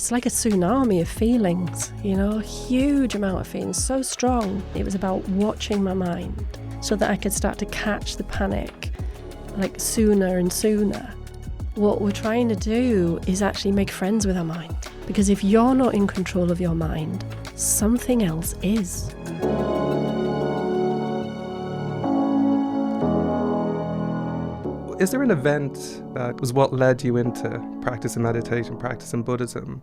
it's like a tsunami of feelings, a huge amount of feelings, so strong. It was about watching my mind so that I could start to catch the panic, like sooner and sooner. What we're trying to do is actually make friends with our mind, because if you're not in control of your mind, something else is. Is there an event that was what led you into practicing meditation, practicing Buddhism?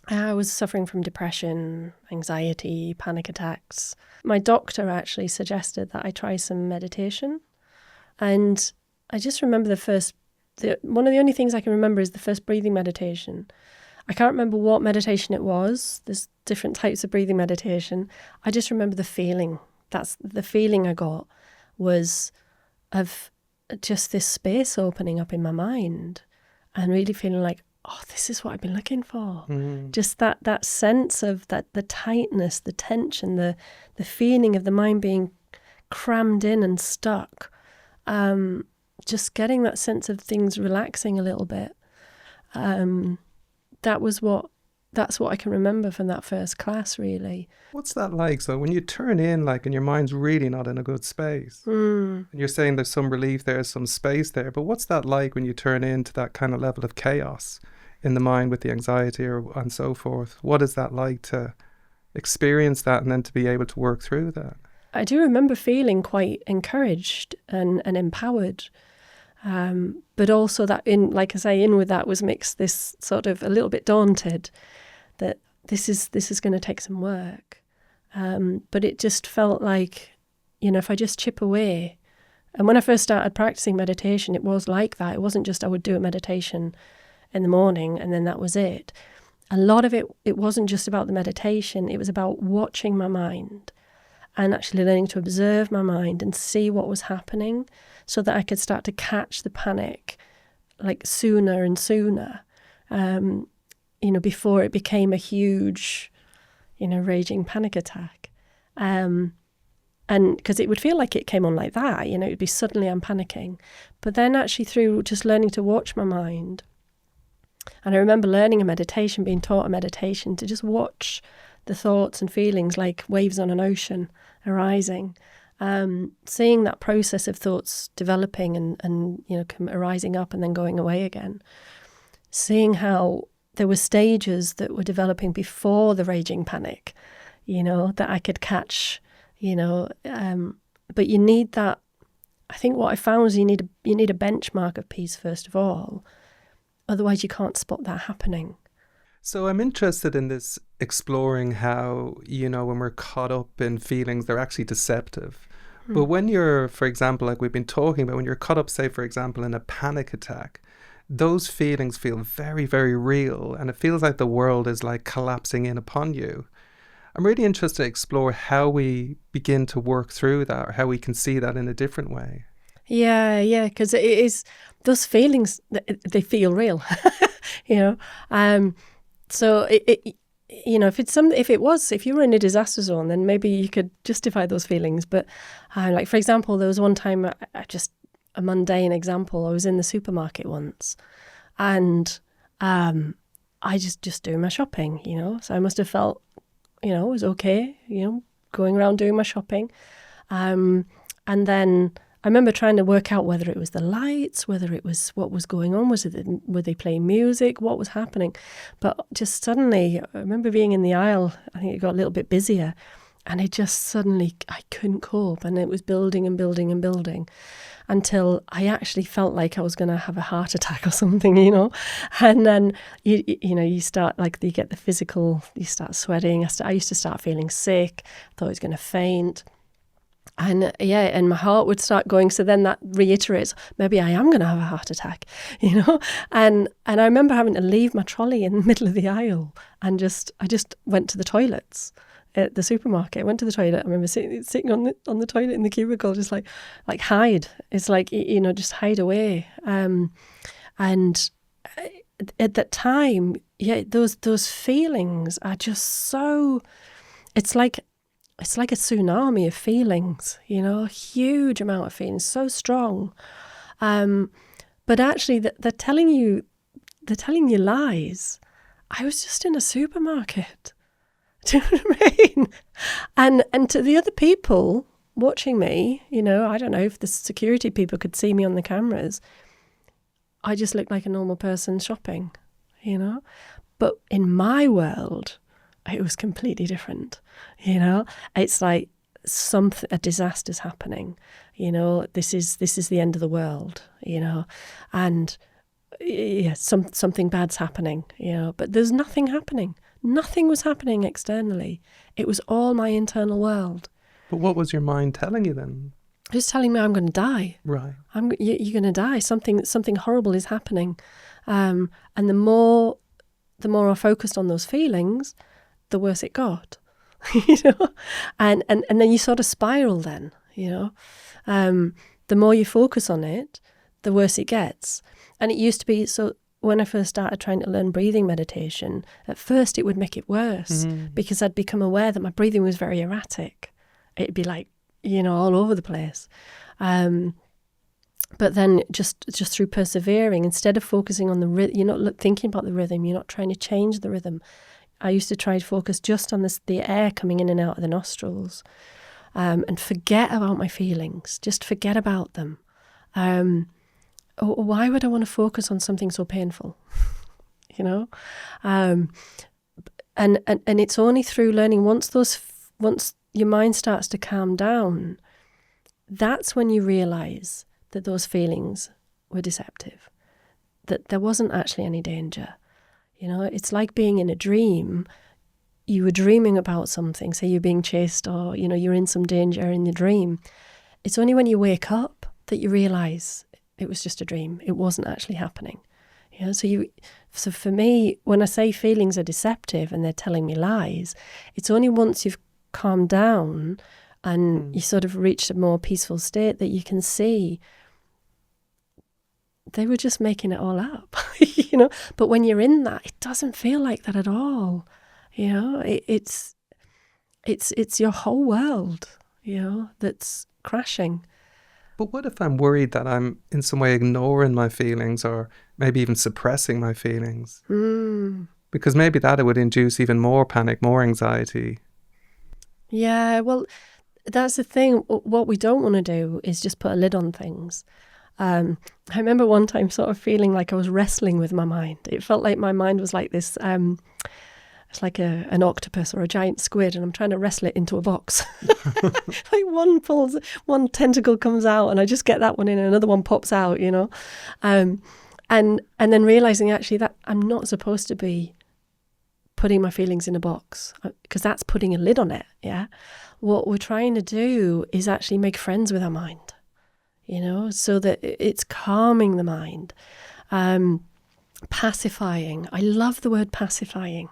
I was suffering from depression, anxiety, panic attacks. My doctor actually suggested that I try some meditation. And I just remember one of the only things I can remember is the first breathing meditation. I can't remember what meditation it was. There's different types of breathing meditation. I just remember the feeling. That's the feeling I got, was of just this space opening up in my mind and really feeling like, oh, this is what I've been looking for. Just that sense of that, the tightness, the tension, the feeling of the mind being crammed in and stuck. Just getting that sense of things relaxing a little bit. That's what I can remember from that first class, really. What's that like? So when you turn in, and your mind's really not in a good space, and you're saying there's some relief there, some space there, but what's that like when you turn into that kind of level of chaos in the mind with the anxiety and so forth? What is that like to experience that and then to be able to work through that? I do remember feeling quite encouraged and empowered. But also that in with that was mixed this sort of a little bit daunted that this is going to take some work. But it just felt like, if I just chip away. And when I first started practicing meditation, it was like that. It wasn't just I would do a meditation in the morning and then that was it. A lot of it wasn't just about the meditation. It was about watching my mind and actually learning to observe my mind and see what was happening so that I could start to catch the panic like sooner and sooner, before it became a huge, raging panic attack. And because it would feel like it came on like that, it'd be suddenly I'm panicking. But then actually through just learning to watch my mind, and I remember learning being taught a meditation to just watch the thoughts and feelings like waves on an ocean arising, seeing that process of thoughts developing and arising up and then going away again, seeing how there were stages that were developing before the raging panic, that I could catch, but you need that. I think what I found is you need a benchmark of peace first of all, otherwise you can't spot that happening. So I'm interested in this, exploring how, when we're caught up in feelings, they're actually deceptive. But when you're, for example, like we've been talking about, when you're caught up, say, for example, in a panic attack, those feelings feel very, very real. And it feels like the world is like collapsing in upon you. I'm really interested to explore how we begin to work through that, or how we can see that in a different way. Yeah, because it is, those feelings, they feel real, So if you were in a disaster zone, then maybe you could justify those feelings. But like, for example, there was one time, a mundane example, I was in the supermarket once and I just doing my shopping, so I must have felt, it was okay, going around doing my shopping. And then I remember trying to work out whether it was the lights, whether it was what was going on, were they playing music, what was happening. But just suddenly, I remember being in the aisle, I think it got a little bit busier, and it just suddenly, I couldn't cope, and it was building and building and building until I actually felt like I was going to have a heart attack or something, And then, you start, you get the physical, you start sweating. I used to start feeling sick, thought I was going to faint. And and my heart would start going. So then that reiterates, maybe I am going to have a heart attack, And I remember having to leave my trolley in the middle of the aisle and I just went to the toilets at the supermarket. I went to the toilet. I remember sitting on the toilet in the cubicle, just like hide. It's like, just hide away. And at that time, those feelings are just so. It's like a tsunami of feelings, a huge amount of feelings, so strong. But actually, they're telling you lies. I was just in a supermarket. Do you know what I mean? And to the other people watching me, you know, I don't know if the security people could see me on the cameras. I just looked like a normal person shopping, you know. But in my world, it was completely different, you know. It's like a disaster's happening, you know. This is the end of the world, you know, and yeah, something bad's happening, you know. But there's nothing happening. Nothing was happening externally. It was all my internal world. But what was your mind telling you then? It was telling me I'm going to die. Right. You're going to die. Something horrible is happening. And the more I focused on those feelings, the worse it got. You know, and then you sort of spiral. Then, you know, the more you focus on it, the worse it gets. And it used to be so. When I first started trying to learn breathing meditation, at first it would make it worse because I'd become aware that my breathing was very erratic. It'd be like, you know, all over the place. But then just through persevering, instead of focusing on the rhythm, you're not thinking about the rhythm, you're not trying to change the rhythm. I used to try to focus just on the air coming in and out of the nostrils, and forget about my feelings, just forget about them. Why would I want to focus on something so painful? You know? And it's only through learning, once your mind starts to calm down, that's when you realize that those feelings were deceptive, that there wasn't actually any danger. You know, it's like being in a dream. You were dreaming about something, say you're being chased, or, you know, you're in some danger in the dream. It's only when you wake up that you realize it was just a dream. It wasn't actually happening. You know, so for me, when I say feelings are deceptive and they're telling me lies, it's only once you've calmed down and you sort of reached a more peaceful state that you can see they were just making it all up. You know, but when you're in that, it doesn't feel like that at all. You know, it's your whole world, you know, that's crashing. But what if I'm worried that I'm in some way ignoring my feelings or maybe even suppressing my feelings? Because maybe that would induce even more panic, more anxiety. Yeah, well, that's the thing. What we don't want to do is just put a lid on things. I remember one time sort of feeling like I was wrestling with my mind. It felt like my mind was like this, it's like an octopus or a giant squid, and I'm trying to wrestle it into a box. Like one tentacle comes out and I just get that one in and another one pops out, you know. And then realizing actually that I'm not supposed to be putting my feelings in a box, because that's putting a lid on it, yeah. What we're trying to do is actually make friends with our mind, you know, so that it's calming the mind. Pacifying. I love the word pacifying.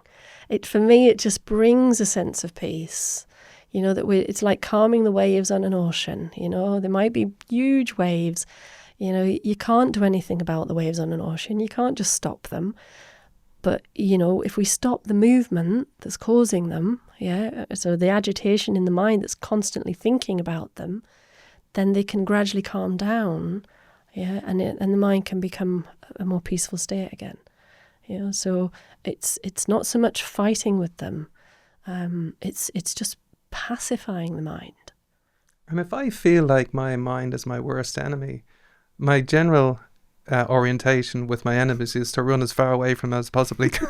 For me, it just brings a sense of peace. You know, it's like calming the waves on an ocean. You know, there might be huge waves. You know, you can't do anything about the waves on an ocean. You can't just stop them. But, you know, if we stop the movement that's causing them, yeah, so the agitation in the mind that's constantly thinking about them, then they can gradually calm down, yeah, and the mind can become a more peaceful state again. You know, so it's not so much fighting with them, it's just pacifying the mind. And if I feel like my mind is my worst enemy, my general orientation with my enemies is to run as far away from them as possibly can.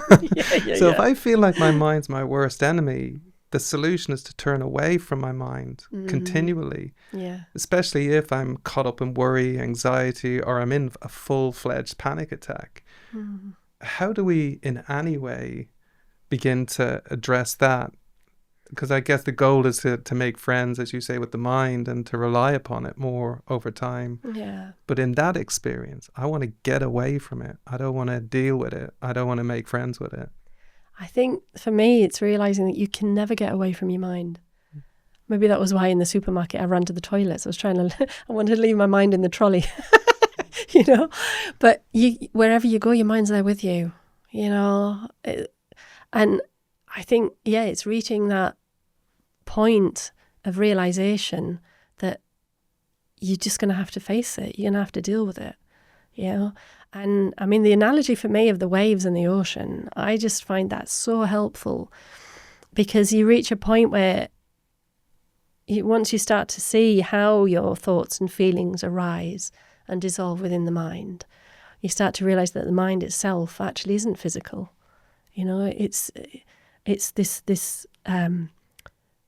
So if I feel like my mind's my worst enemy, the solution is to turn away from my mind continually. Yeah. Especially if I'm caught up in worry, anxiety, or I'm in a full-fledged panic attack. How do we in any way begin to address that? Because I guess the goal is to make friends, as you say, with the mind and to rely upon it more over time. Yeah. But in that experience, I want to get away from it. I don't want to deal with it. I don't want to make friends with it. I think for me, it's realizing that you can never get away from your mind. Maybe that was why in the supermarket I ran to the toilets. I wanted to leave my mind in the trolley, you know. But wherever you go, your mind's there with you, you know. And I think, yeah, it's reaching that point of realization that you're just going to have to face it. You're going to have to deal with it, you know. And I mean, the analogy for me of the waves in the ocean, I just find that so helpful, because you reach a point where once you start to see how your thoughts and feelings arise and dissolve within the mind, you start to realize that the mind itself actually isn't physical. You know, it's this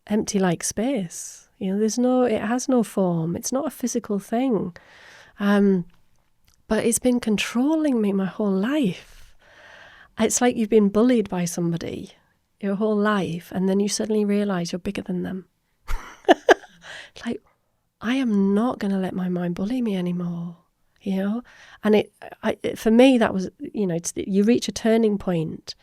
empty like space. You know, it has no form. It's not a physical thing. But it's been controlling me my whole life. It's like you've been bullied by somebody your whole life, and then you suddenly realize you're bigger than them. Like, I am not going to let my mind bully me anymore, you know? And for me, that was, you know, you reach a turning point,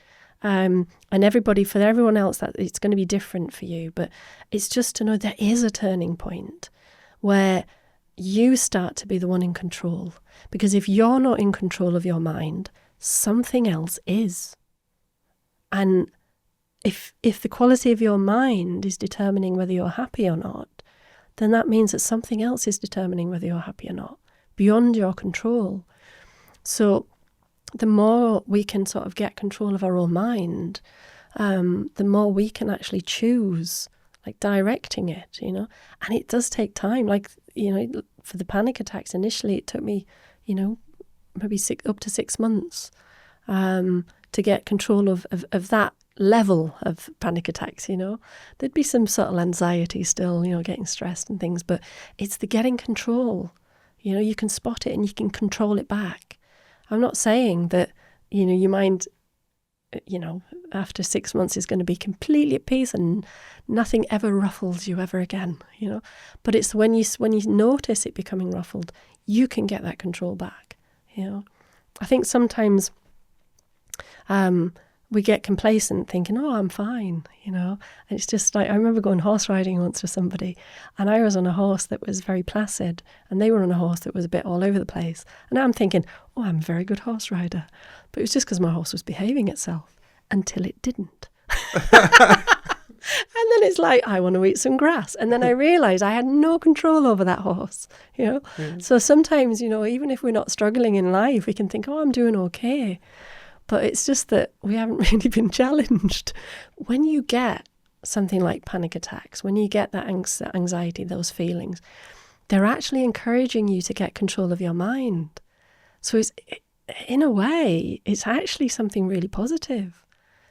and for everyone else, that it's going to be different for you. But it's just to know there is a turning point where you start to be the one in control. Because if you're not in control of your mind, something else is. And if the quality of your mind is determining whether you're happy or not, then that means that something else is determining whether you're happy or not, beyond your control. So the more we can sort of get control of our own mind, the more we can actually choose, like directing it, you know. And it does take time. Like, you know, for the panic attacks, initially it took me, you know, maybe up to 6 months to get control of that level of panic attacks, you know. There'd be some subtle anxiety still, you know, getting stressed and things, but it's the getting control. You know, you can spot it and you can control it back. I'm not saying that, you know, your mind, you know, after 6 months is going to be completely at peace and nothing ever ruffles you ever again, you know. But it's when you notice it becoming ruffled, you can get that control back, you know. I think sometimes we get complacent thinking, oh, I'm fine, you know. And it's just like, I remember going horse riding once with somebody, and I was on a horse that was very placid, and they were on a horse that was a bit all over the place. And I'm thinking, oh, I'm a very good horse rider. But it was just because my horse was behaving itself until it didn't. And then it's like, I want to eat some grass. And then I realised I had no control over that horse, you know. Mm. So sometimes, you know, even if we're not struggling in life, we can think, oh, I'm doing okay. But it's just that we haven't really been challenged. When you get something like panic attacks, when you get that anxiety, those feelings, they're actually encouraging you to get control of your mind. So it's, in a way, it's actually something really positive,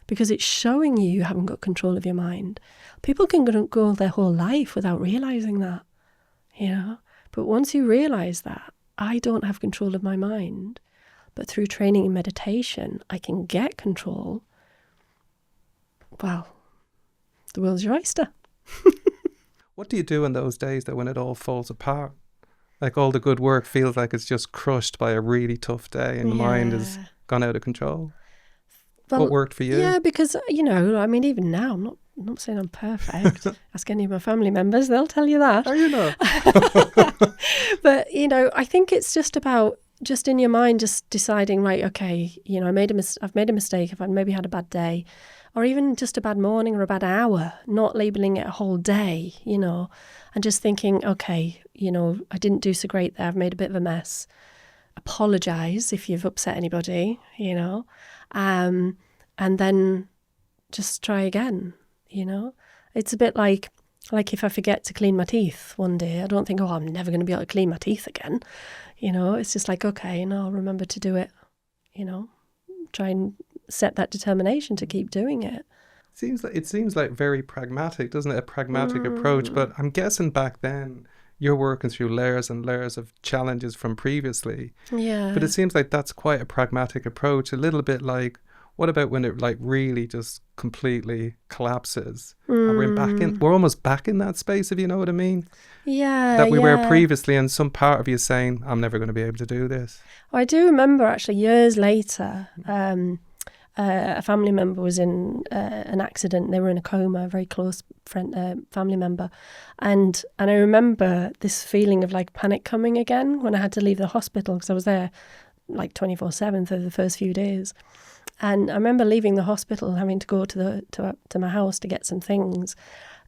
because it's showing you haven't got control of your mind. People can go their whole life without realising that, you know. But once you realise that, I don't have control of my mind, but through training in meditation, I can get control. Well, the world's your oyster. What do you do in those days that when it all falls apart? Like all the good work feels like it's just crushed by a really tough day and the mind has gone out of control. Well, what worked for you? Yeah, because, you know, I mean, even now, I'm not saying I'm perfect. Ask any of my family members, they'll tell you that. Are you not? But, you know, I think it's just about, just in your mind, just deciding, right, okay, you know, I've made a mistake, if I maybe had a bad day, or even just a bad morning or a bad hour, not labeling it a whole day, you know, and just thinking, okay, you know, I didn't do so great there, I've made a bit of a mess. Apologise if you've upset anybody, you know, and then just try again, you know. It's a bit like if I forget to clean my teeth one day, I don't think, oh, I'm never going to be able to clean my teeth again. You know, it's just like, okay, no, I'll remember to do it, you know, try and set that determination to keep doing it. It seems like very pragmatic, doesn't it? A pragmatic approach. But I'm guessing back then you're working through layers and layers of challenges from previously. Yeah. But it seems like that's quite a pragmatic approach. A little bit like, what about when it like really just completely collapses? And we're almost back in that space, if you know what I mean? Yeah. That we were previously, and some part of you saying, I'm never going to be able to do this. I do remember actually years later, a family member was in an accident. They were in a coma, a very close friend, family member. And I remember this feeling of like panic coming again when I had to leave the hospital, because I was there like 24/7 for the first few days. And I remember leaving the hospital, having to go to my house to get some things,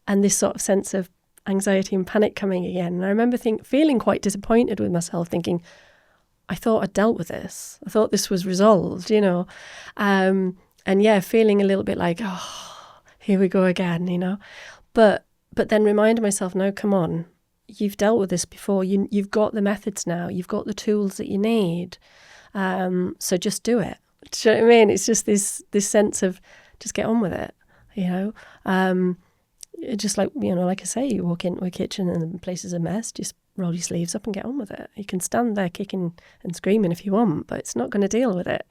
and this sort of sense of anxiety and panic coming again. And I remember feeling quite disappointed with myself, thinking, I thought I'd dealt with this. I thought this was resolved, you know. And yeah, feeling a little bit like, oh, here we go again, you know. But then reminding myself, no, come on, you've dealt with this before. You've got the methods now. You've got the tools that you need. So just do it. Do you know what I mean? It's just this sense of just get on with it, you know. Just like, you know, like I say, you walk into a kitchen and the place is a mess, just roll your sleeves up and get on with it. You can stand there kicking and screaming if you want, but it's not going to deal with it.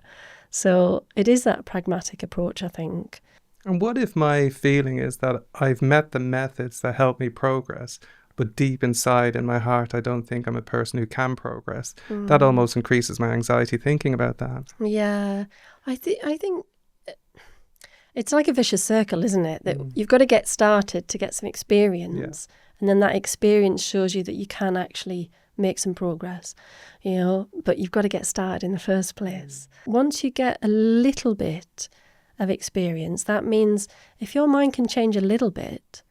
So it is that pragmatic approach, I think. And what if my feeling is that I've met the methods that help me progress, but deep inside in my heart, I don't think I'm a person who can progress? That almost increases my anxiety thinking about that. Yeah, I think it's like a vicious circle, isn't it? That you've got to get started to get some experience. Yeah. And then that experience shows you that you can actually make some progress, you know, but you've got to get started in the first place. Once you get a little bit of experience, that means if your mind can change a little bit,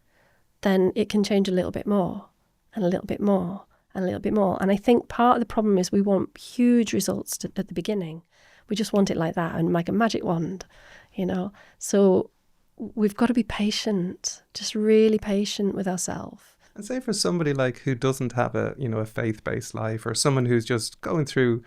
then it can change a little bit more and a little bit more and a little bit more. And I think part of the problem is we want huge results at the beginning. We just want it like that and like a magic wand, you know. So we've got to be patient, just really patient with ourselves. And say for somebody like who doesn't have a, you know, a faith-based life, or someone who's just going through,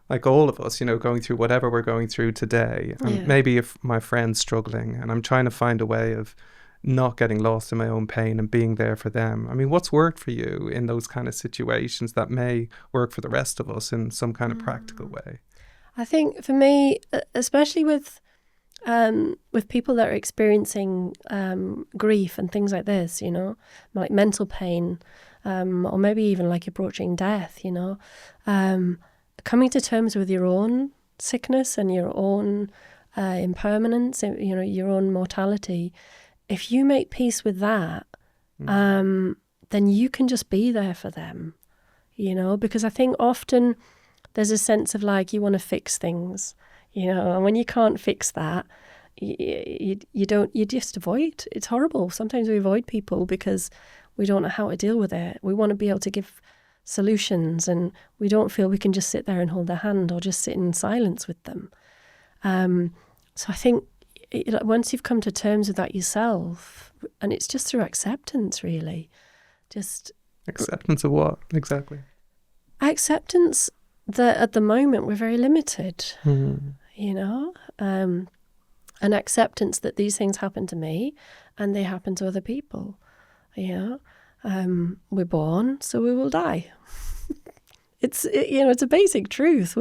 like all of us, you know, going through whatever we're going through today. And maybe if my friend's struggling and I'm trying to find a way of not getting lost in my own pain and being there for them. I mean, what's worked for you in those kind of situations that may work for the rest of us in some kind of practical way? I think for me, especially with people that are experiencing grief and things like this, you know, like mental pain, or maybe even like approaching death, you know, coming to terms with your own sickness and your own impermanence, you know, your own mortality. If you make peace with that, then you can just be there for them, you know, because I think often there's a sense of like you want to fix things, you know, and when you can't fix that, you just avoid. It's horrible. Sometimes we avoid people because we don't know how to deal with it. We want to be able to give solutions, and we don't feel we can just sit there and hold their hand or just sit in silence with them. So I think once you've come to terms with that yourself, and it's just through acceptance, really. Just acceptance of what exactly? Acceptance that at the moment we're very limited, you know, and acceptance that these things happen to me and they happen to other people, you know. We're born, so we will die. It's a basic truth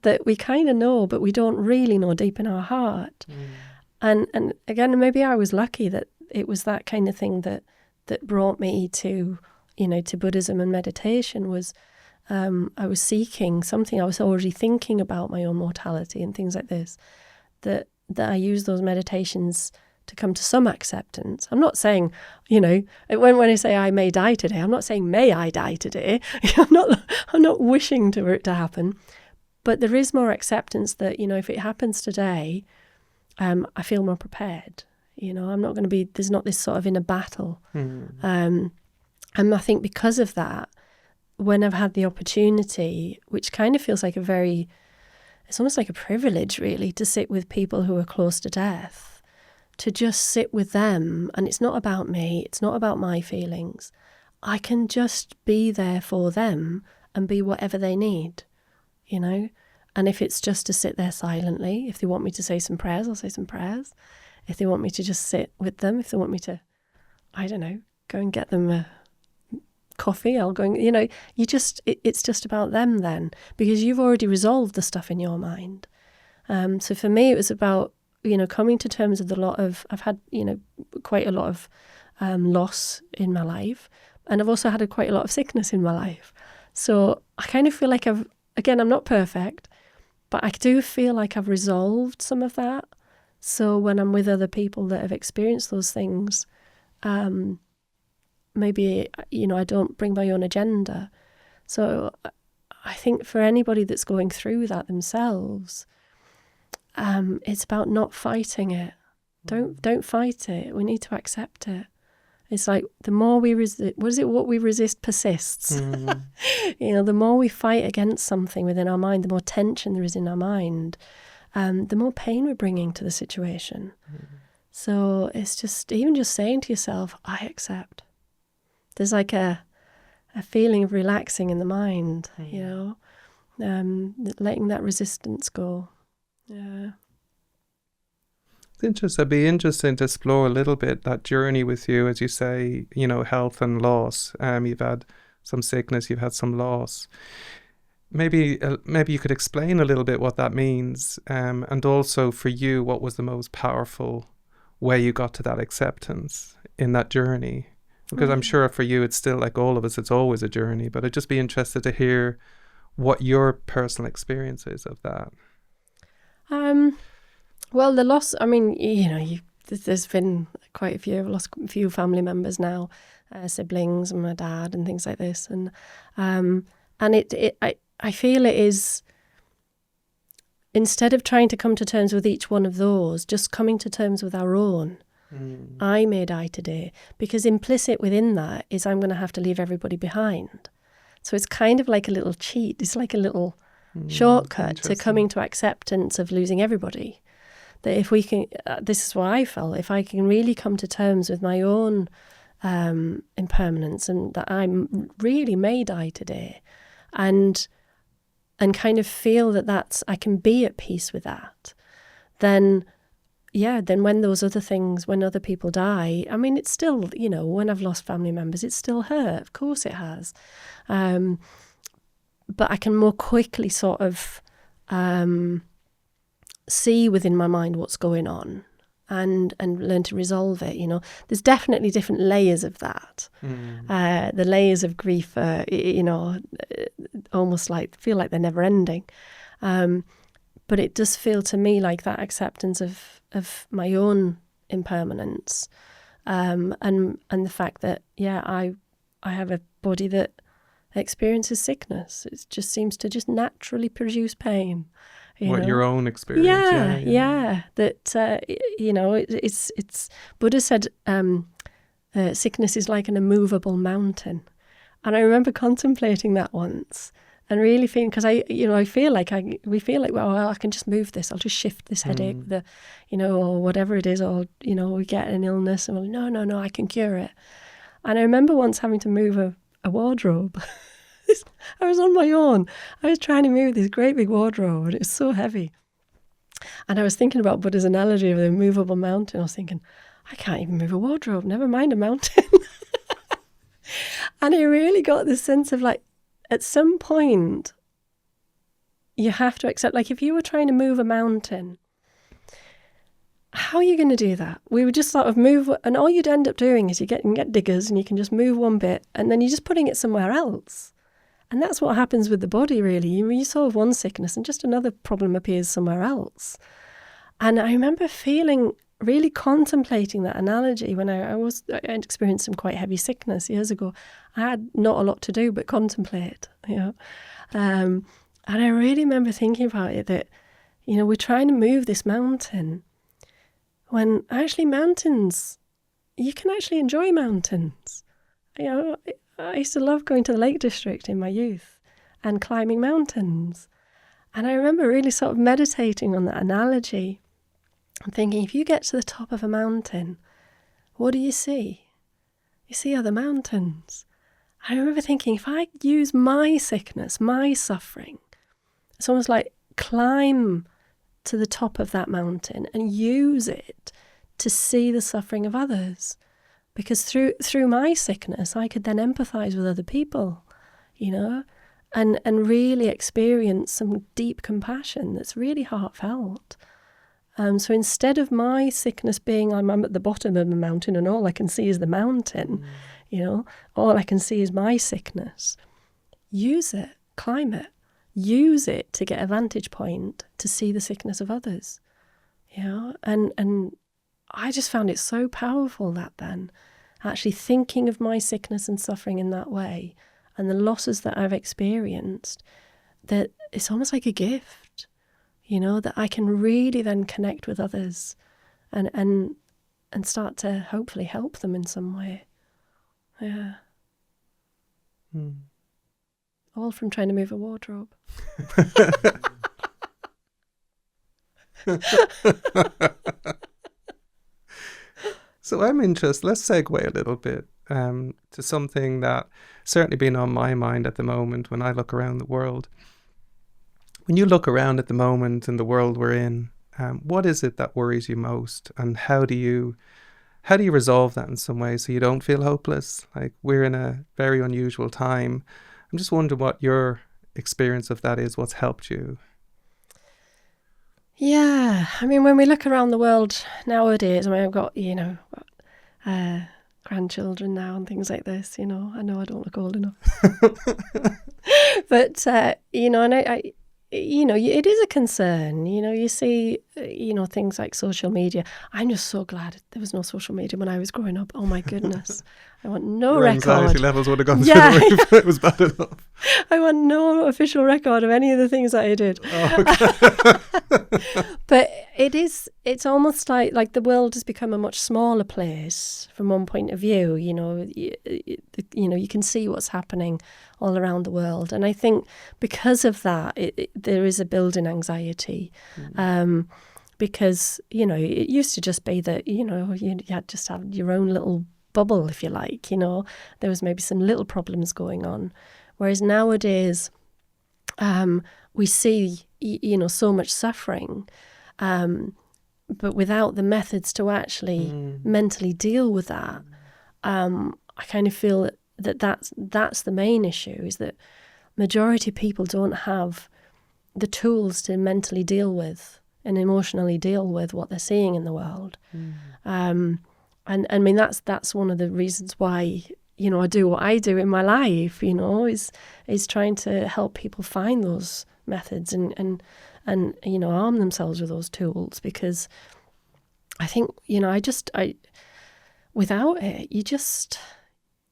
that we kind of know, but we don't really know deep in our heart. And again, maybe I was lucky that it was that kind of thing that brought me to, you know, to Buddhism and meditation. Was I was seeking something. I was already thinking about my own mortality and things like this, that I use those meditations to come to some acceptance. I'm not saying, you know, when I say I may die today, I'm not saying may I die today. I'm not wishing for it to happen. But there is more acceptance that, you know, if it happens today, I feel more prepared. You know, I'm not going to be, there's not this sort of inner battle. And I think because of that, when I've had the opportunity, which kind of feels like it's almost like a privilege really, to sit with people who are close to death, to just sit with them. And it's not about me, it's not about my feelings. I can just be there for them and be whatever they need, you know. And if it's just to sit there silently, if they want me to say some prayers, I'll say some prayers. If they want me to just sit with them, if they want me to, I don't know, go and get them a coffee, I'll go and, you know, it's just about them then, because you've already resolved the stuff in your mind. So for me, it was about, you know, coming to terms with I've had, you know, quite a lot of loss in my life. And I've also had quite a lot of sickness in my life. So I kind of feel like I'm not perfect, but I do feel like I've resolved some of that. So when I'm with other people that have experienced those things, maybe, you know, I don't bring my own agenda. So I think for anybody that's going through that themselves, it's about not fighting it. Don't fight it. We need to accept it. It's like the more we resist, what we resist persists. Mm. The more we fight against something within our mind, the more tension there is in our mind, the more pain we're bringing to the situation. So it's just, even just saying to yourself, I accept. There's like a feeling of relaxing in the mind, letting that resistance go. Yeah. It's interesting. It'd be interesting to explore a little bit that journey with you, as you say, health and loss. You've had some sickness, you've had some loss. Maybe you could explain a little bit what that means, and also for you, what was the most powerful way you got to that acceptance in that journey? Because I'm sure for you, it's still, like all of us, it's always a journey. But I'd just be interested to hear what your personal experience is of that. Well, the loss, I mean, there's been quite a few. I've lost a few family members now, siblings and my dad and things like this. And I feel it is, instead of trying to come to terms with each one of those, just coming to terms with our own. I may die today, because implicit within that is I'm going to have to leave everybody behind. So it's kind of like a little cheat. It's like a little shortcut to coming to acceptance of losing everybody. That if we can, this is what I felt, if I can really come to terms with my own impermanence, and that I really may die today, and kind of feel that I can be at peace with that, then when those other things, when other people die, I mean, it's still, when I've lost family members, it's still hurt. Of course it has. But I can more quickly sort of see within my mind what's going on and learn to resolve it. There's definitely different layers of that. The layers of grief are, almost feel like they're never ending. But it does feel to me like that acceptance of my own impermanence, and the fact that I have a body that experiences sickness. It just seems to just naturally produce pain. Your own experience? Yeah. That it's Buddha said sickness is like an immovable mountain, and I remember contemplating that once. And really feeling, because we feel like, well, I can just move this. I'll just shift this headache, or whatever it is, or we get an illness, and we're like, no, I can cure it. And I remember once having to move a wardrobe. I was on my own. I was trying to move this great big wardrobe, and it was so heavy. And I was thinking about Buddha's analogy of the immovable mountain. I was thinking, I can't even move a wardrobe, never mind a mountain. And I really got this sense of at some point, you have to accept, if you were trying to move a mountain, how are you going to do that? We would just sort of move, and all you'd end up doing is you can get diggers, and you can just move one bit, and then you're just putting it somewhere else. And that's what happens with the body, really. You solve one sickness, and just another problem appears somewhere else. And I remember really contemplating that analogy when I experienced some quite heavy sickness years ago. I had not a lot to do but contemplate, and I really remember thinking about it, that we're trying to move this mountain, when actually mountains, you can actually enjoy mountains. I used to love going to the Lake District in my youth and climbing mountains, and I remember really sort of meditating on that analogy. I'm thinking, if you get to the top of a mountain, what do you see? You see other mountains. I remember thinking, if I use my sickness, my suffering, it's almost like climb to the top of that mountain and use it to see the suffering of others. Because through my sickness, I could then empathize with other people, and really experience some deep compassion that's really heartfelt. So instead of my sickness being I'm at the bottom of the mountain and all I can see is the mountain, all I can see is my sickness, use it, climb it, use it to get a vantage point to see the sickness of others. And I just found it so powerful that then, actually thinking of my sickness and suffering in that way, and the losses that I've experienced, that it's almost like a gift. That I can really then connect with others and start to hopefully help them in some way. Yeah. Mm. All from trying to move a wardrobe. So I'm interested, let's segue a little bit to something that certainly been on my mind at the moment when I look around the world. When you look around at the moment in the world we're in, what is it that worries you most, and how do you resolve that in some way so you don't feel hopeless? Like, we're in a very unusual time. I'm just wondering what your experience of that is, what's helped you. Yeah, I mean, when we look around the world nowadays, I mean, I've got, grandchildren now and things like this, I know I don't look old enough. But, and I it is a concern, you see, things like social media. I'm just so glad there was no social media when I was growing up. Oh my goodness. I want no Your record. anxiety levels would have gone through the roof. It was bad enough. I want no official record of any of the things that I did. Oh, okay. But it's almost like the world has become a much smaller place from one point of view. You can see what's happening all around the world. And I think because of that, there is a building anxiety. Because, it used to just be that, you had just have your own little bubble, if you like, there was maybe some little problems going on. Whereas nowadays, we see, so much suffering, but without the methods to actually mentally deal with that. I kind of feel that's the main issue, is that majority of people don't have the tools to mentally deal with and emotionally deal with what they're seeing in the world. And I mean, that's one of the reasons why, I do what I do in my life, is trying to help people find those methods and arm themselves with those tools, because I think, without it,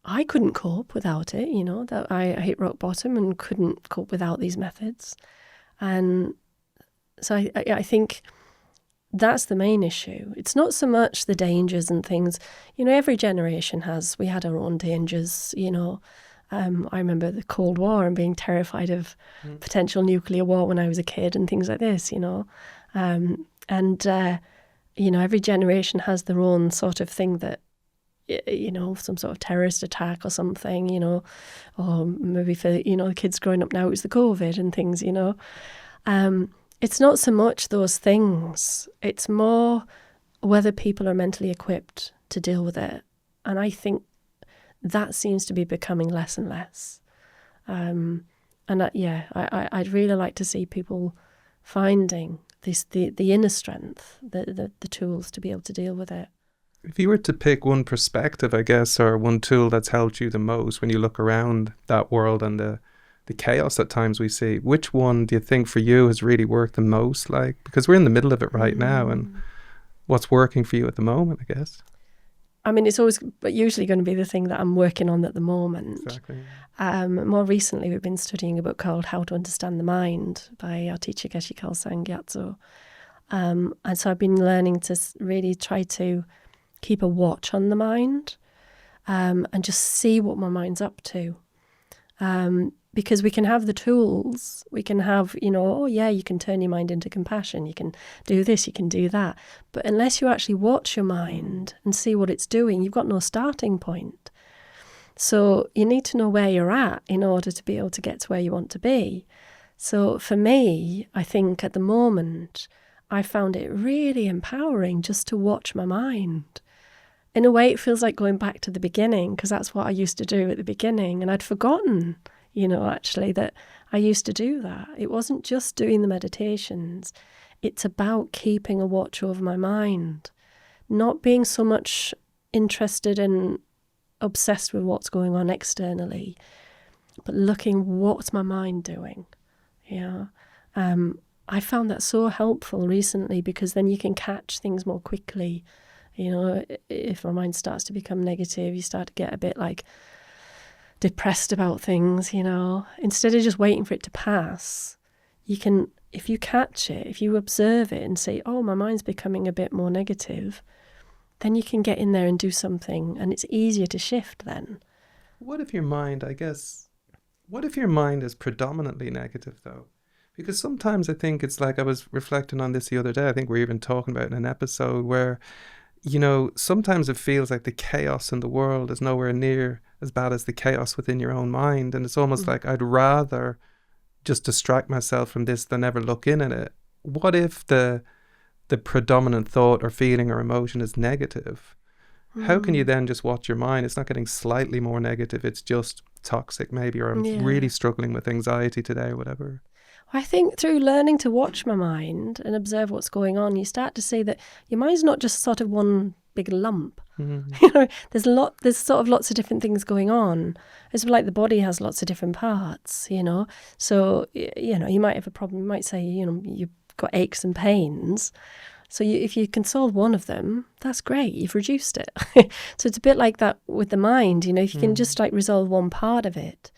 I couldn't cope without it, that I hit rock bottom and couldn't cope without these methods. And so I think that's the main issue. It's not so much the dangers and things. Every generation we had our own dangers, I remember the Cold War and being terrified of potential nuclear war when I was a kid and things like this, every generation has their own sort of thing that, some sort of terrorist attack or something, or maybe for, the kids growing up now, it was the COVID and things, It's not so much those things. It's more whether people are mentally equipped to deal with it. And I think that seems to be becoming less and less. I'd really like to see people finding the inner strength, the tools to be able to deal with it. If you were to pick one perspective, I guess, or one tool that's helped you the most when you look around that world and the chaos at times we see, which one do you think for you has really worked the most? Because we're in the middle of it right now, and what's working for you at the moment, I guess? I mean, it's usually going to be the thing that I'm working on at the moment. Exactly. More recently, we've been studying a book called How to Understand the Mind by our teacher, Geshe Kelsang Gyatso. And so I've been learning to really try to keep a watch on the mind, and just see what my mind's up to. Because we can have the tools, we can have, you can turn your mind into compassion, you can do this, you can do that. But unless you actually watch your mind and see what it's doing, you've got no starting point. So you need to know where you're at in order to be able to get to where you want to be. So for me, I think at the moment, I found it really empowering just to watch my mind. In a way, it feels like going back to the beginning, because that's what I used to do at the beginning. And I'd forgotten, actually, that I used to do that. It wasn't just doing the meditations. It's about keeping a watch over my mind, not being so much interested and obsessed with what's going on externally, but looking, what's my mind doing? I found that so helpful recently, because then you can catch things more quickly. If my mind starts to become negative, you start to get a bit depressed about things, Instead of just waiting for it to pass, you can, if you catch it, if you observe it and say, oh, my mind's becoming a bit more negative, then you can get in there and do something, and it's easier to shift then. What if your mind, I guess, what if your mind is predominantly negative though? Because sometimes I think it's like, I was reflecting on this the other day, I think we were even talking about it in an episode where, sometimes it feels like the chaos in the world is nowhere near as bad as the chaos within your own mind. And it's almost like I'd rather just distract myself from this than ever look in at it. What if the predominant thought or feeling or emotion is negative? How can you then just watch your mind? It's not getting slightly more negative, it's just toxic maybe, or I'm really struggling with anxiety today or whatever. I think through learning to watch my mind and observe what's going on, you start to see that your mind's not just sort of one big lump. There's sort of lots of different things going on. It's like the body has lots of different parts, So, you might have a problem. You might say, you've got aches and pains. So if you can solve one of them, that's great. You've reduced it. So it's a bit like that with the mind. If you can just like resolve one part of it,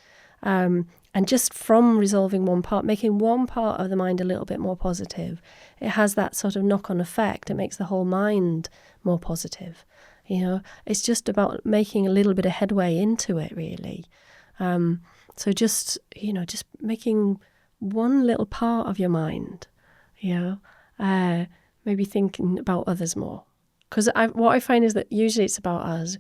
and just from resolving one part, making one part of the mind a little bit more positive, it has that sort of knock-on effect. It makes the whole mind more positive. It's just about making a little bit of headway into it, really. So just making one little part of your mind, maybe thinking about others more. Because what I find is that usually it's about us.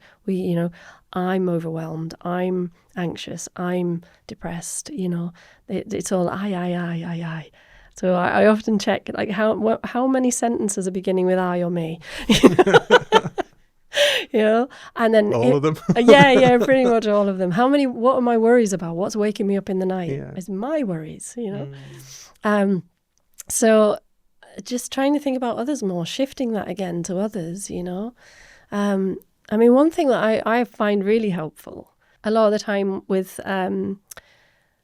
I'm overwhelmed, I'm anxious, I'm depressed, it's all I. So I often check like how many sentences are beginning with I or me. And then all of them. yeah, pretty much all of them. What are my worries about? What's waking me up in the night? It's my worries, So just trying to think about others more, shifting that again to others, one thing that I find really helpful a lot of the time with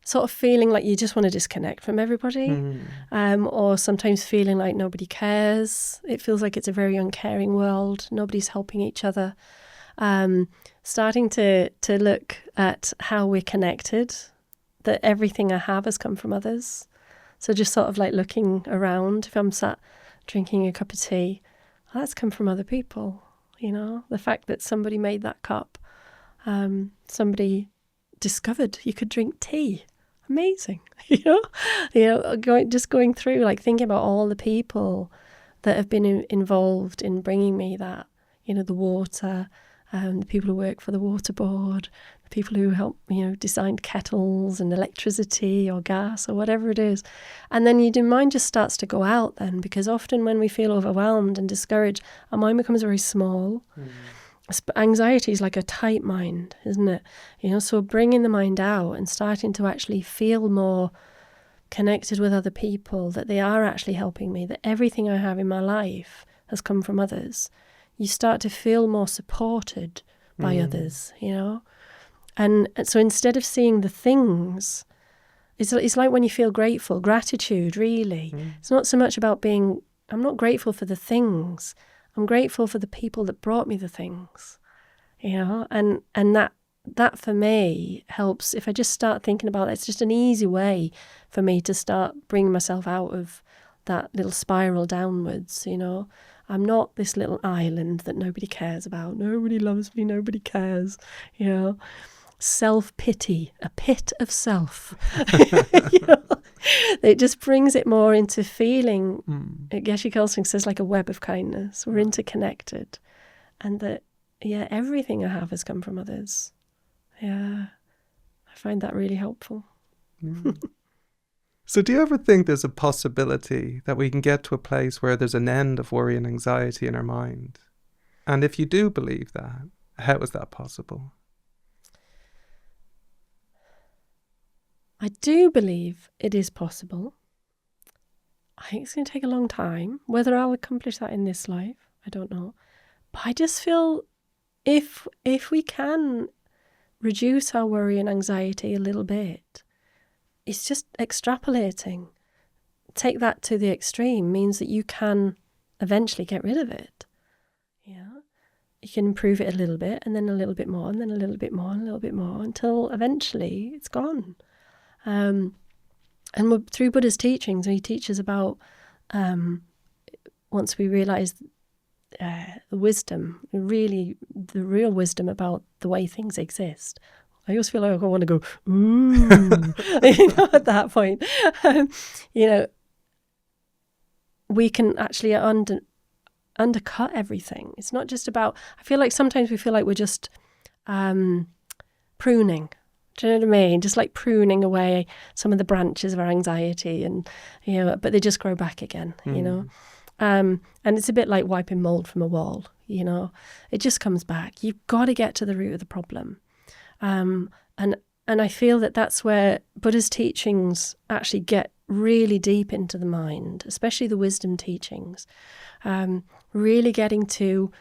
sort of feeling like you just want to disconnect from everybody, or sometimes feeling like nobody cares. It feels like it's a very uncaring world. Nobody's helping each other. Starting to look at how we're connected, that everything I have has come from others. So just sort of like looking around, if I'm sat drinking a cup of tea, that's come from other people, The fact that somebody made that cup, somebody discovered you could drink tea. Amazing, going through, like thinking about all the people that have been involved in bringing me that, the water, the people who work for the water board, the people who help, designed kettles and electricity or gas or whatever it is. And then your mind just starts to go out then, because often when we feel overwhelmed and discouraged, our mind becomes very small. Anxiety is like a tight mind, isn't it? So bringing the mind out and starting to actually feel more connected with other people, that they are actually helping me, that everything I have in my life has come from others. You start to feel more supported by others, And so instead of seeing the things, it's like when you feel grateful, gratitude, really. It's not so much about I'm not grateful for the things. I'm grateful for the people that brought me the things, and that for me helps. If I just start thinking about it, it's just an easy way for me to start bringing myself out of that little spiral downwards, I'm not this little island that nobody cares about. Nobody loves me, nobody cares, Self-pity, a pit of self. It just brings it more into feeling. Geshe Kelsang says like a web of kindness. We're interconnected, and that everything I have has come from others. I find that really helpful. So do you ever think there's a possibility that we can get to a place where there's an end of worry and anxiety in our mind? And if you do believe that, how is that possible? I do believe it is possible. I think it's going to take a long time. Whether I'll accomplish that in this life, I don't know. But I just feel if we can reduce our worry and anxiety a little bit, it's just extrapolating. Take that to the extreme means that you can eventually get rid of it. You can improve it a little bit, and then a little bit more, and then a little bit more, and a little bit more, until eventually it's gone. And through Buddha's teachings, he teaches about once we realise the wisdom, really the real wisdom about the way things exist, I always feel like I want to go, ooh, at that point. We can actually undercut everything. It's not just about, I feel like sometimes we feel like we're just pruning. Do you know what I mean? Just like pruning away some of the branches of our anxiety, and but they just grow back again, and it's a bit like wiping mold from a wall, it just comes back. You've got to get to the root of the problem. And I feel that that's where Buddha's teachings actually get really deep into the mind, especially the wisdom teachings, really getting to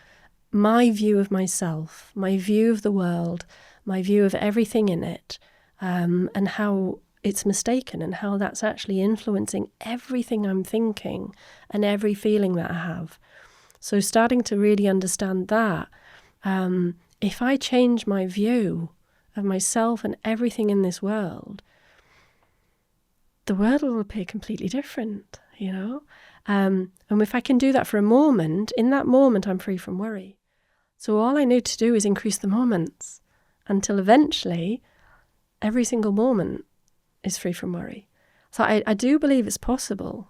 my view of myself, my view of the world, my view of everything in it, and how it's mistaken and how that's actually influencing everything I'm thinking and every feeling that I have. So starting to really understand that, if I change my view of myself and everything in this world, the world will appear completely different, and if I can do that for a moment, in that moment I'm free from worry. So all I need to do is increase the moments until eventually every single moment is free from worry. So I do believe it's possible.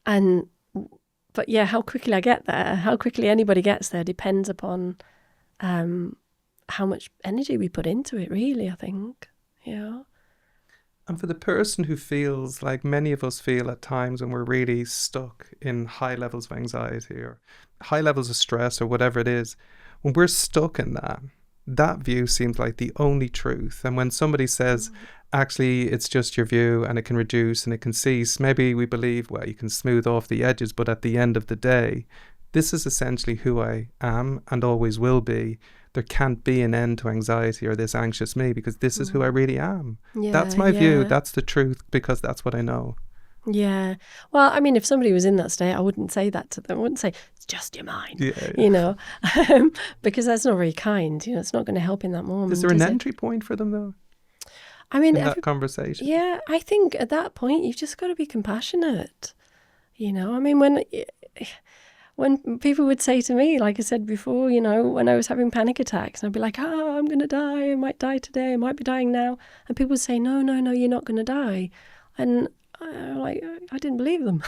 But yeah, how quickly I get there, how quickly anybody gets there depends upon how much energy we put into it, really, I think. And for the person who feels like many of us feel at times when we're really stuck in high levels of anxiety or high levels of stress or whatever it is, when we're stuck in that view seems like the only truth. And when somebody says, actually, it's just your view and it can reduce and it can cease, maybe we believe, well, you can smooth off the edges, but at the end of the day, this is essentially who I am and always will be. There can't be an end to anxiety or this anxious me because this is who I really am. That's my view. That's the truth because that's what I know. Yeah. Well, I mean, if somebody was in that state, I wouldn't say that to them. I wouldn't say, it's just your mind, because that's not very kind. It's not going to help in that moment. Is there an entry point for them, though? I mean, in that conversation? Yeah, I think at that point, you've just got to be compassionate. I mean, when people would say to me, like I said before, when I was having panic attacks, and I'd be like, I'm going to die. I might die today. I might be dying now. And people would say, no, you're not going to die. And I didn't believe them,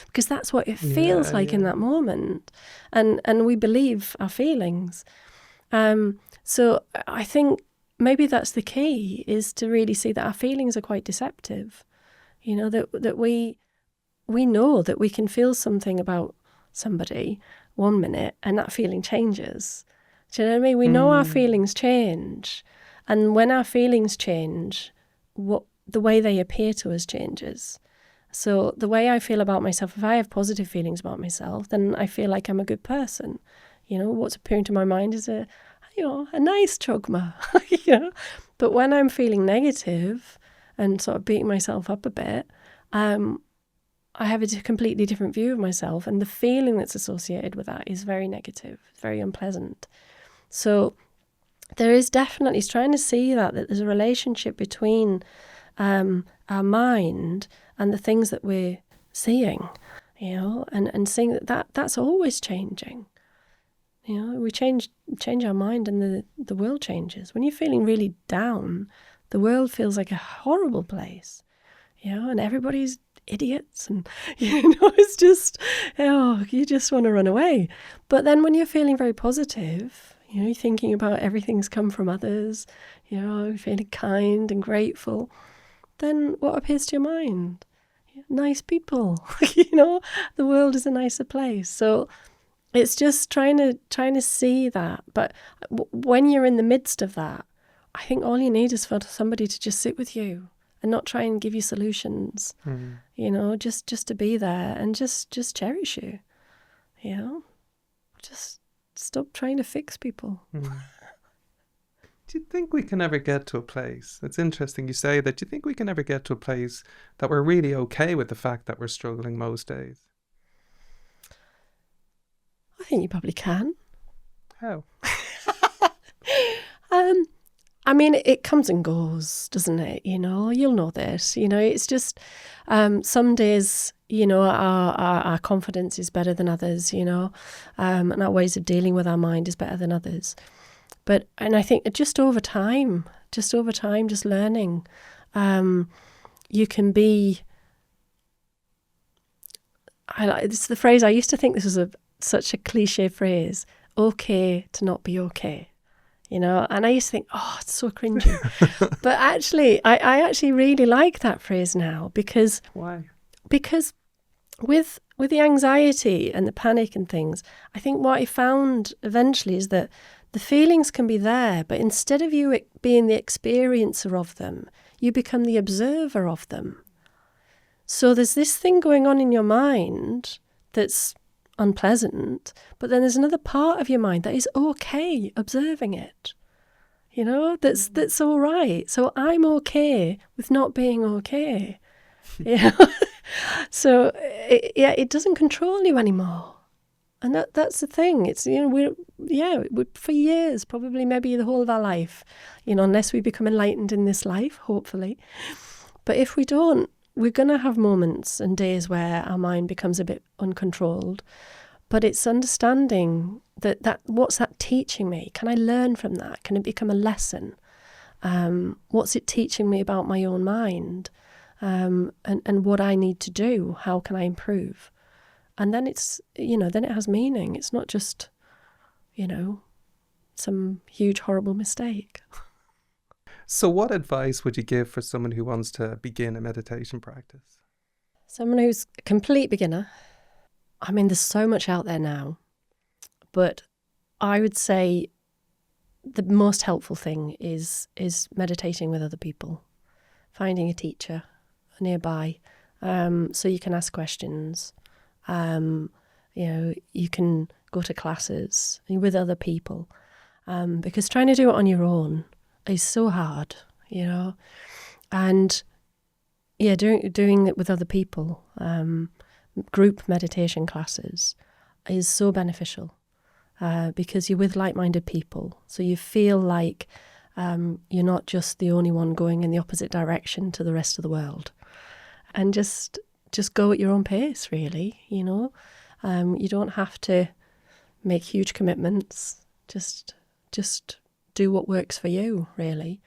because that's what it feels like in that moment. And we believe our feelings. So I think maybe that's the key, is to really see that our feelings are quite deceptive. That we know that we can feel something about somebody 1 minute and that feeling changes. Do you know what I mean? We know our feelings change. And when our feelings change, the way they appear to us changes. So the way I feel about myself, if I have positive feelings about myself, then I feel like I'm a good person. What's appearing to my mind is a nice Chogma. But when I'm feeling negative and sort of beating myself up a bit, I have a completely different view of myself, and the feeling that's associated with that is very negative, very unpleasant. So there is definitely trying to see that there's a relationship between our mind and the things that we're seeing, and seeing that's always changing. We change our mind and the world changes. When you're feeling really down, the world feels like a horrible place, and everybody's idiots, and it's just you just want to run away. But then when you're feeling very positive, you're thinking about everything's come from others, feeling kind and grateful, then what appears to your mind? Nice people. The world is a nicer place. So it's just trying to see that. But when you're in the midst of that, I think all you need is for somebody to just sit with you and not try and give you solutions. Just to be there and just cherish you. Just stop trying to fix people. Do you think we can ever get to a place? It's interesting you say that. Do you think we can ever get to a place that we're really okay with the fact that we're struggling most days? I think you probably can. How? I mean, it comes and goes, doesn't it? You'll know this. It's just some days, our confidence is better than others, and our ways of dealing with our mind is better than others. And I think just over time, just learning, you can be, it's the phrase, I used to think this was such a cliche phrase, okay to not be okay. And I used to think, oh, it's so cringy. But actually, I actually really like that phrase now because... Why? Because with the anxiety and the panic and things, I think what I found eventually is that the feelings can be there, but instead of you being the experiencer of them, you become the observer of them. So there's this thing going on in your mind that's unpleasant, but then there's another part of your mind that is okay observing it. That's all right. So I'm okay with not being okay. So it doesn't control you anymore. And that's the thing. It's, we're for years, probably maybe the whole of our life, unless we become enlightened in this life, hopefully. But if we don't, we're going to have moments and days where our mind becomes a bit uncontrolled. But it's understanding that what's that teaching me? Can I learn from that? Can it become a lesson? What's it teaching me about my own mind? And what I need to do? How can I improve? And then it's, then it has meaning. It's not just, some huge, horrible mistake. So what advice would you give for someone who wants to begin a meditation practice? Someone who's a complete beginner. I mean, there's so much out there now, but I would say the most helpful thing is meditating with other people, finding a teacher nearby, so you can ask questions. You can go to classes with other people, because trying to do it on your own is so hard, and doing it with other people, group meditation classes is so beneficial, because you're with like-minded people, so you feel like you're not just the only one going in the opposite direction to the rest of the world, and just go at your own pace, really. You don't have to make huge commitments. Just do what works for you, really.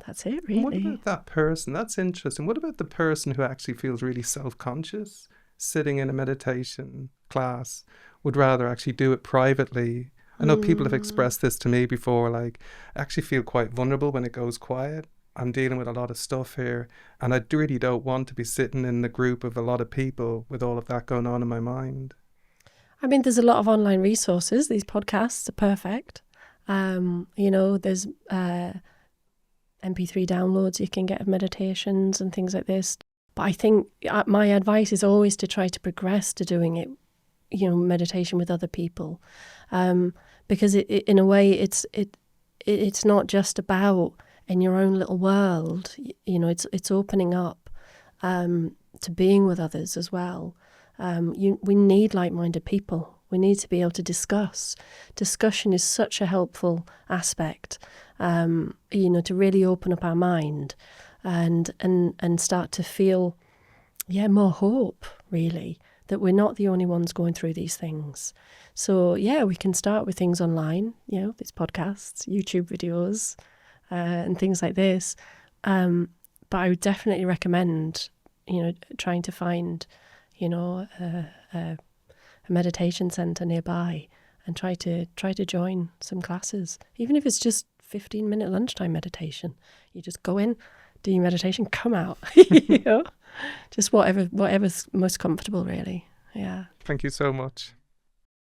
That's it, really. What about that person? That's interesting. What about the person who actually feels really self-conscious, sitting in a meditation class, would rather actually do it privately? I know people have expressed this to me before, like, I actually feel quite vulnerable when it goes quiet. I'm dealing with a lot of stuff here, and I really don't want to be sitting in the group of a lot of people with all of that going on in my mind. I mean, there's a lot of online resources. These podcasts are perfect. There's MP3 downloads you can get of meditations and things like this. But I think my advice is always to try to progress to doing it, meditation with other people, because it in a way it's not just about in your own little world. It's opening up to being with others as well. We need like-minded people. We need to be able to discuss. Discussion is such a helpful aspect, to really open up our mind and start to feel, more hope, really, that we're not the only ones going through these things. So, we can start with things online, these podcasts, YouTube videos, and things like this. But I would definitely recommend, trying to find, a meditation centre nearby and try to join some classes, even if it's just 15-minute lunchtime meditation. You just go in, do your meditation, come out. Just whatever's most comfortable, really. Yeah. Thank you so much.